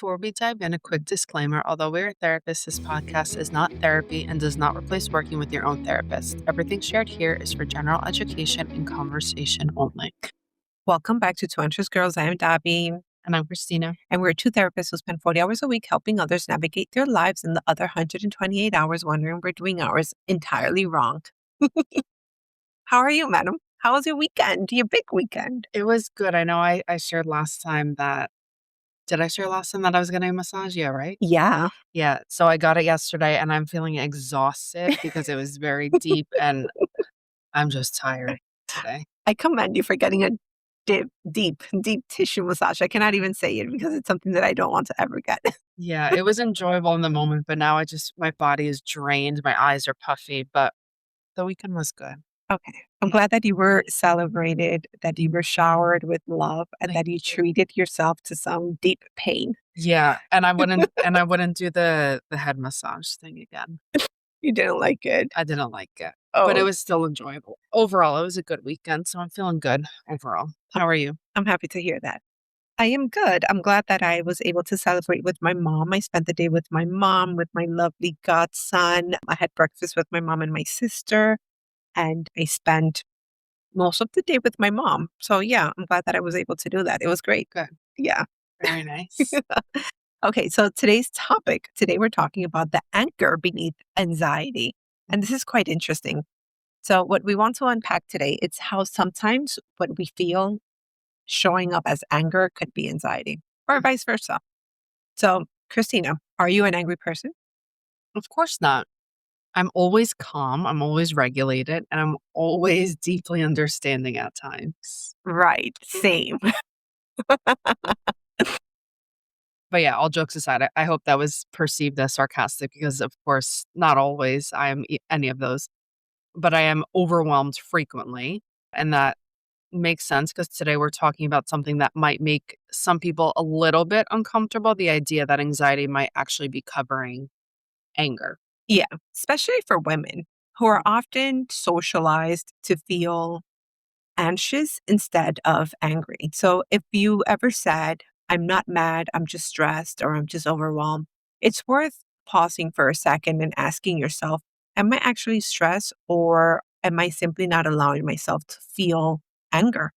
Before we dive in, a quick disclaimer. Although we're therapists, this podcast is not therapy and does not replace working with your own therapist. Everything shared here is for general education and conversation only. Welcome back to Twoanxiousgirls. Girls. I'm Dabi. And I'm Christina. And we're two therapists who spend 40 hours a week helping others navigate their lives and the other 128 hours wondering we're doing ours entirely wrong. How are you, madam? How was your weekend? Your big weekend? It was good. I know I shared last time that, did I share last time that I was getting a massage? Yeah, right? Yeah. Yeah. So I got it yesterday and I'm feeling exhausted because it was very deep and I'm just tired today. I commend you for getting a deep tissue massage. I cannot even say it because it's something that I don't want to ever get. Yeah, it was enjoyable in the moment, but now my body is drained. My eyes are puffy, but the weekend was good. Okay. I'm glad that you were celebrated, that you were showered with love, and that you treated yourself to some deep pain. Yeah, and I wouldn't do the head massage thing again. You didn't like it? I didn't like it, but it was still enjoyable. Overall, it was a good weekend, so I'm feeling good overall. How are you? I'm happy to hear that. I am good. I'm glad that I was able to celebrate with my mom. I spent the day with my mom, with my lovely godson. I had breakfast with my mom and my sister, and I spent most of the day with my mom. So yeah, I'm glad that I was able to do that. It was great. Good. Yeah. Very nice. Okay, so today's topic, today we're talking about the anger beneath anxiety. And this is quite interesting. So what we want to unpack today, it's how sometimes what we feel showing up as anger could be anxiety or vice versa. So, Christina, are you an angry person? Of course not. I'm always calm, I'm always regulated, and I'm always deeply understanding at times. Right, same. But yeah, all jokes aside, I hope that was perceived as sarcastic because, of course, not always I am any of those. But I am overwhelmed frequently. And that makes sense because today we're talking about something that might make some people a little bit uncomfortable. The idea that anxiety might actually be covering anger. Yeah, especially for women who are often socialized to feel anxious instead of angry. So if you ever said, I'm not mad, I'm just stressed, or I'm just overwhelmed, it's worth pausing for a second and asking yourself, am I actually stressed or am I simply not allowing myself to feel anger?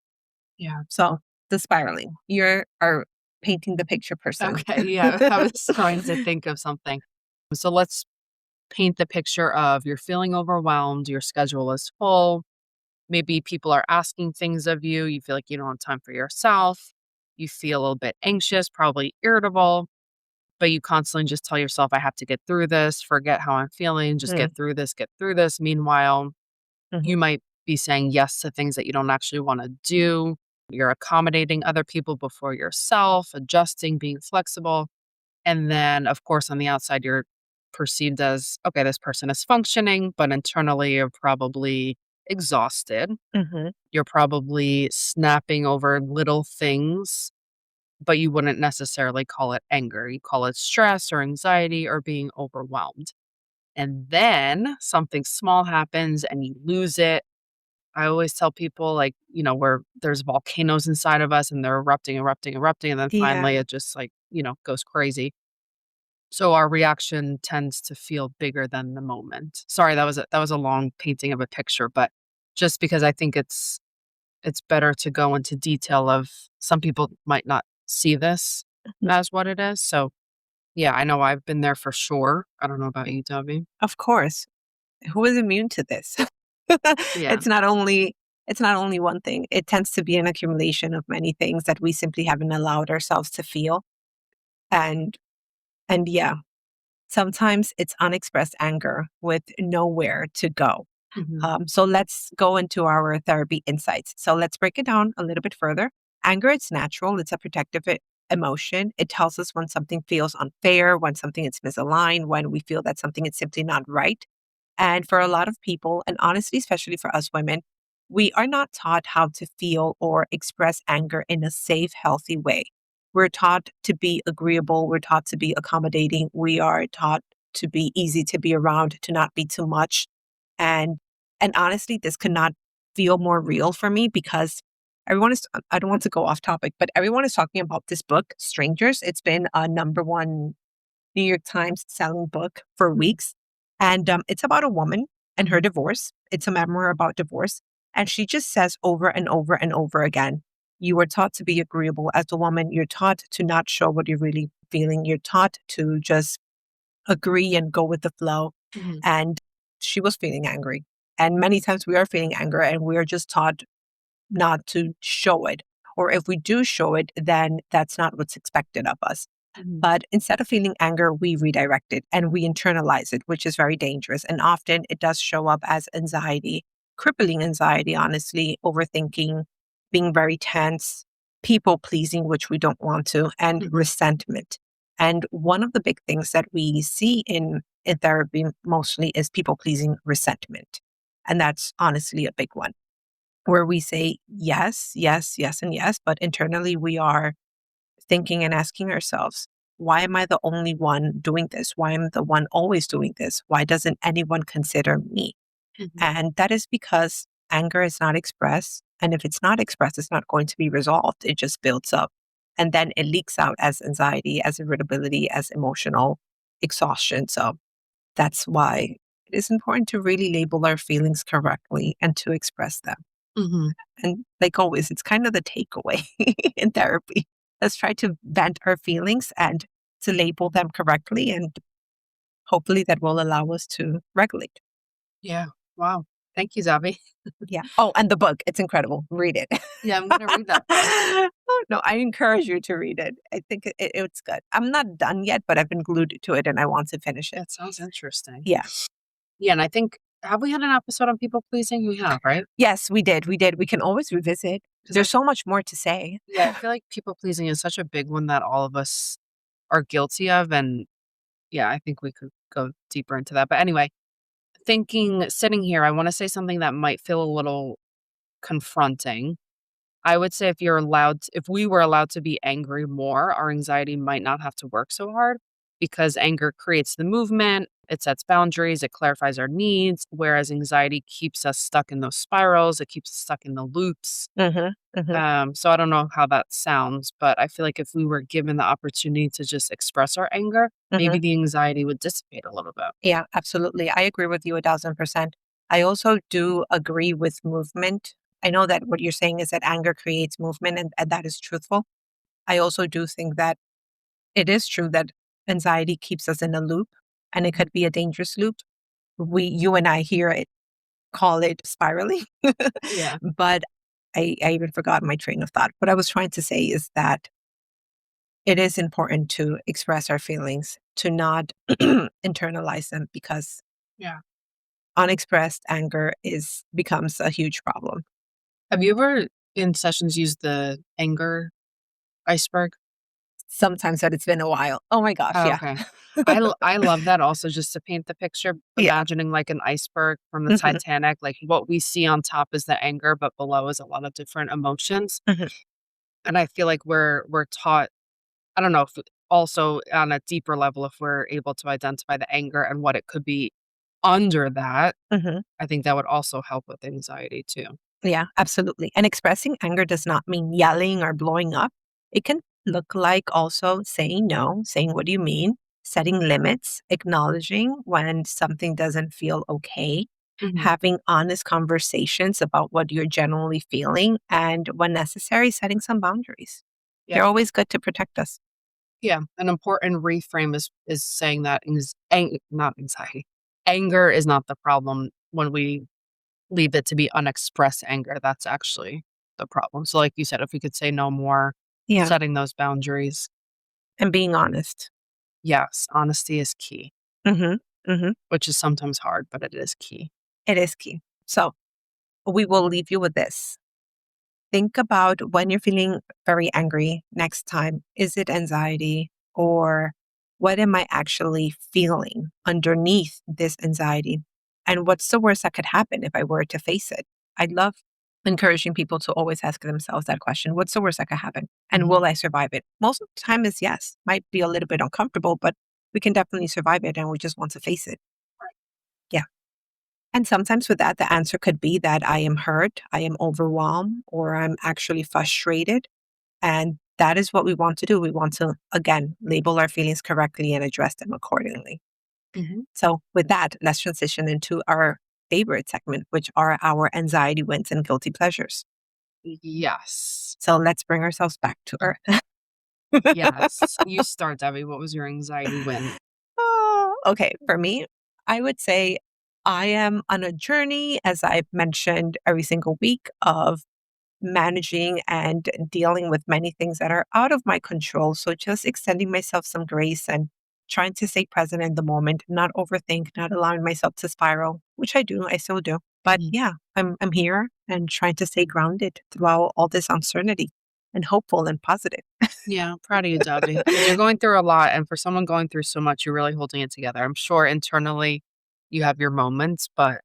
Yeah. So the spiraling, you are painting the picture person. Okay. Yeah. I was trying to think of something. So let's paint the picture of you're feeling overwhelmed, your schedule is full. Maybe people are asking things of you. You feel like you don't have time for yourself. You feel a little bit anxious, probably irritable, but you constantly just tell yourself, I have to get through this, forget how I'm feeling, just get through this, get through this. Meanwhile, you might be saying yes to things that you don't actually want to do. You're accommodating other people before yourself, adjusting, being flexible. And then, of course, on the outside, you're perceived as, okay, this person is functioning, but internally, you're probably exhausted. You're probably snapping over little things, but you wouldn't necessarily call it anger. You call it stress or anxiety or being overwhelmed. And then something small happens and you lose it. I always tell people, like, where there's volcanoes inside of us and they're erupting. And then finally it just goes crazy. So our reaction tends to feel bigger than the moment. Sorry, that was a long painting of a picture, but just because I think it's better to go into detail of some people might not see this as what it is. So yeah, I know I've been there for sure. I don't know about you, Debbie. Of course. Who is immune to this? Yeah. It's not only one thing. It tends to be an accumulation of many things that we simply haven't allowed ourselves to feel. And yeah, sometimes it's unexpressed anger with nowhere to go. So let's go into our therapy insights. So let's break it down a little bit further. Anger, it's natural. It's a protective emotion. It tells us when something feels unfair, when something is misaligned, when we feel that something is simply not right. And for a lot of people, and honestly, especially for us women, we are not taught how to feel or express anger in a safe, healthy way. We're taught to be agreeable. We're taught to be accommodating. We are taught to be easy to be around, to not be too much. And honestly, this could not feel more real for me because I don't want to go off topic, but everyone is talking about this book, Strangers. It's been a number one New York Times selling book for Mhm. weeks. And it's about a woman and her Mhm. divorce. It's a memoir about divorce. And she just says over and over and over again, you were taught to be agreeable as a woman. You're taught to not show what you're really feeling. You're taught to just agree and go with the flow. Mhm. And she was feeling angry. And many times we are feeling anger and we are just taught not to show it. Or if we do show it, then that's not what's expected of us. Mhm. But instead of feeling anger, we redirect it and we internalize it, which is very dangerous. And often it does show up as anxiety, crippling anxiety, honestly, overthinking, being very tense, people pleasing, which we don't want to, and Mhm. resentment. And one of the big things that we see in therapy mostly is people pleasing resentment. And that's honestly a big one where we say yes, yes, yes, and yes, but internally we are thinking and asking ourselves, why am I the only one doing this? Why am I the one always doing this? Why doesn't anyone consider me? Mhm. And that is because anger is not expressed. And if it's not expressed, it's not going to be resolved. It just builds up. And then it leaks out as anxiety, as irritability, as emotional exhaustion. So that's why it is important to really label our feelings correctly and to express them. Mhm. And like always, it's kind of the takeaway in therapy. Let's try to vent our feelings and to label them correctly. And hopefully that will allow us to regulate. Yeah. Wow. Thank you, Zabi. Yeah. Oh, and the book, it's incredible. Read it. Yeah, I'm gonna read that book. Oh, no, I encourage you to read it. I think it's good. I'm not done yet, but I've been glued to it and I want to finish it. That sounds interesting. Yeah. Yeah, and I think have we had an episode on people pleasing? We have, right? Yes, we did. We did. We can always revisit. Because There's so much more to say. I feel like people pleasing is such a big one that all of us are guilty of, and yeah, I think we could go deeper into that. But anyway, sitting here, I want to say something that might feel a little confronting. I would say if we were allowed to be angry more, our anxiety might not have to work so hard because anger creates the movement, it sets boundaries, it clarifies our needs, whereas anxiety keeps us stuck in those spirals, it keeps us stuck in the loops. Hmm. Hmm. So I don't know how that sounds, but I feel like if we were given the opportunity to just express our anger, Hmm. maybe the anxiety would dissipate a little bit. Yeah, absolutely. I agree with you 1,000%. I also do agree with movement. I know that what you're saying is that anger creates movement, and that is truthful. I also do think that it is true that anxiety keeps us in a loop, and it Mhm. could be a dangerous loop. You and I hear it, call it spiraling. Yeah. But I even forgot my train of thought. What I was trying to say is that it is important to express our feelings, to not internalize them because Yeah. unexpressed anger is becomes a huge problem. Have you ever in sessions used the anger iceberg? Sometimes that it's been a while. Oh my gosh, Oh, yeah. okay. I love that also just to paint the picture, Yeah. imagining like an iceberg from the Mhm, Titanic, like what we see on top is the anger, but below is a lot of different emotions. mhm, And I feel like we're taught, I don't know if also on a deeper level, if we're able to identify the anger and what it could be under that, mhm. I think that would also help with anxiety too. Yeah, absolutely. And expressing anger does not mean yelling or blowing up. It can look like also saying no, saying what do you mean, setting limits, acknowledging when something doesn't feel okay, Mhm. having honest conversations about what you're genuinely feeling, and when necessary, setting some boundaries. Yeah. They're always good to protect us. Yeah. An important reframe is saying that not anxiety. Anger is not the problem when we leave it to be unexpressed anger, that's actually the problem. So like you said, if we could say no more, Yeah. setting those boundaries. And being honest. Yes, honesty is key, Hmm. Hmm. which is sometimes hard, but it is key. It is key. So we will leave you with this. Think about when you're feeling very angry next time. Is it anxiety or what am I actually feeling underneath this anxiety? And what's the worst that could happen if I were to face it? I love encouraging people to always ask themselves that question. What's the worst that could happen? And Mhm. will I survive it? Most of the time is yes. Might be a little bit uncomfortable, but we can definitely survive it and we just want to face it. Yeah. And sometimes with that, the answer could be that I am hurt, I am overwhelmed, or I'm actually frustrated. And that is what we want to do. We want to, again, label our feelings correctly and address them accordingly. Mhm. So, with that, let's transition into our favorite segment, which are our anxiety wins and guilty pleasures. Yes. So, let's bring ourselves back to earth. Yes. You start, Debbie. What was your anxiety win? Oh, okay. For me, I would say I am on a journey, as I've mentioned every single week, of managing and dealing with many things that are out of my control. So just extending myself some grace and trying to stay present in the moment, not overthink, not allowing myself to spiral, which I do, I still do. But Mhm. yeah, I'm here and trying to stay grounded throughout all this uncertainty and hopeful and positive. Yeah, proud of you, Debbie, because you're going through a lot, and for someone going through so much, you're really holding it together. I'm sure internally you have your moments, but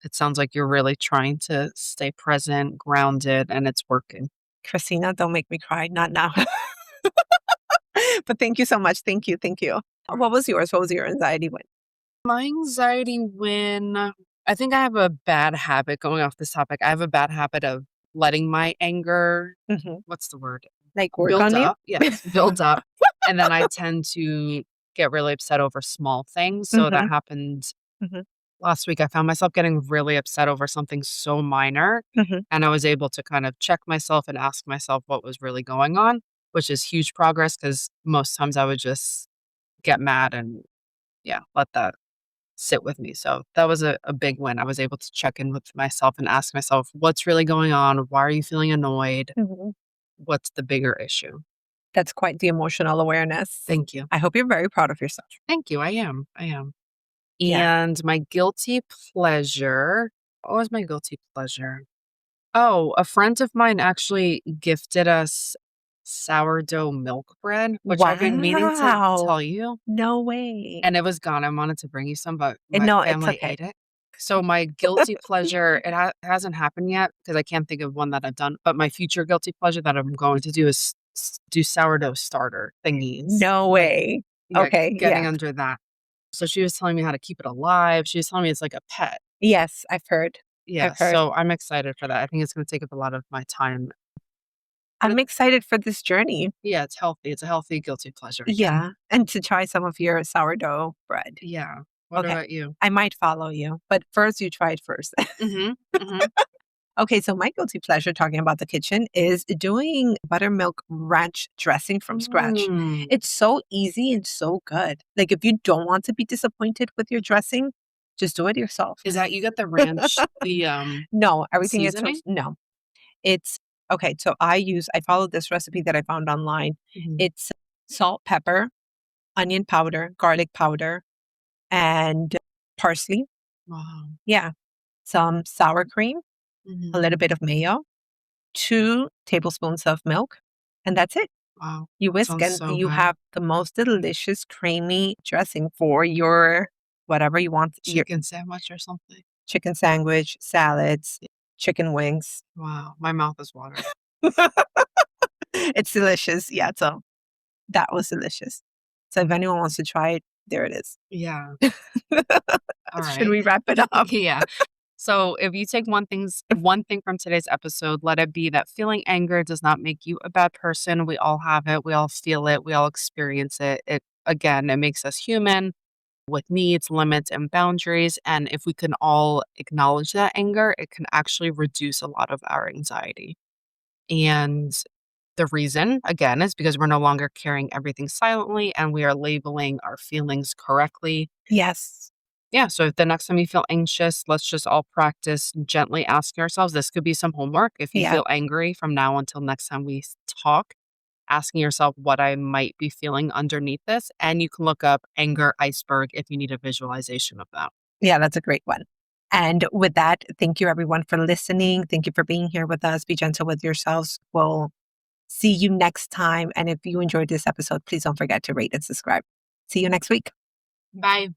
it sounds like you're really trying to stay present, grounded, and it's working. Christina, don't make me cry. Not now. But thank you so much. Thank you. Thank you. What was yours? What was your anxiety win? My anxiety win, I think I have a bad habit going off this topic. I have a bad habit of letting my anger, Hmm. what's the word? Like work Build on you? up. Yes, build up. And then I tend to get really upset over small things. So that Hmm. happened Hmm. last week. I found myself getting really upset over something so minor. Hmm. And I was able to kind of check myself and ask myself what was really going on, which is huge progress because most times I would just get mad and, yeah, let that sit with me. So that was a big win. I was able to check in with myself and ask myself, what's really going on? Why are you feeling annoyed? Hmm. What's the bigger issue? That's quite the emotional awareness. Thank you. I hope you're very proud of yourself. Thank you. I am. I am. Yeah. And my guilty pleasure, what was my guilty pleasure? Oh, a friend of mine actually gifted us sourdough milk bread, which I've been meaning to Wow. tell you, No way. and it was gone. I wanted to bring you some, but my No, it's family okay. ate it. So my guilty pleasure, hasn't happened yet because I can't think of one that I've done, but my future guilty pleasure that I'm going to do is do sourdough starter thingies. No Like, way. yeah, Okay. getting Yeah. under that. So she was telling me how to keep it alive. She was telling me it's like a pet. Yes, I've heard. Yeah, I've heard. so I'm excited for that. I think it's gonna take up a lot of my time, but I'm excited for this journey. yeah, it's healthy. It's a healthy guilty pleasure again. Yeah. And to try some of your sourdough bread. Yeah. What Okay. about you? I might follow you, but first you try it first. Mhm, mhm. Okay, so my guilty pleasure talking about the kitchen is doing buttermilk ranch dressing from scratch. Mm. It's so easy and so good. Like if you don't want to be disappointed with your dressing, just do it yourself. Is that you get the ranch, No, the everything is seasoning? no. It's okay, so I followed this recipe that I found online. Mhm. It's salt, pepper, onion powder, garlic powder, and parsley. Wow. Yeah, some sour cream, a Mhm. little bit of mayo, 2 tablespoons of milk, and that's it. Wow. You That whisk sounds and so you good. have the most delicious creamy dressing for your whatever you want, your Chicken sandwich or something? chicken sandwich, salads, chicken wings. Wow, my mouth is watering. It's delicious. Yeah, so that was delicious. So if anyone wants to try it, there it is. Yeah, Should alright. we wrap it up? Yeah. So if you take one thing from today's episode, let it be that feeling anger does not make you a bad person. We all have it. We all feel it. We all experience it. It makes us human with needs, limits, and boundaries. And if we can all acknowledge that anger, it can actually reduce a lot of our anxiety. And the reason, again, is because we're no longer carrying everything silently and we are labeling our feelings correctly. Yes. Yeah, so if the next time you feel anxious, let's just all practice gently asking ourselves. This could be some homework. If you Yeah. feel angry from now until next time we talk, asking yourself what I might be feeling underneath this. And you can look up anger iceberg if you need a visualization of that. Yeah, that's a great one. And with that, thank you everyone for listening. Thank you for being here with us. Be gentle with yourselves. We'll see you next time. And if you enjoyed this episode, please don't forget to rate and subscribe. See you next week. Bye.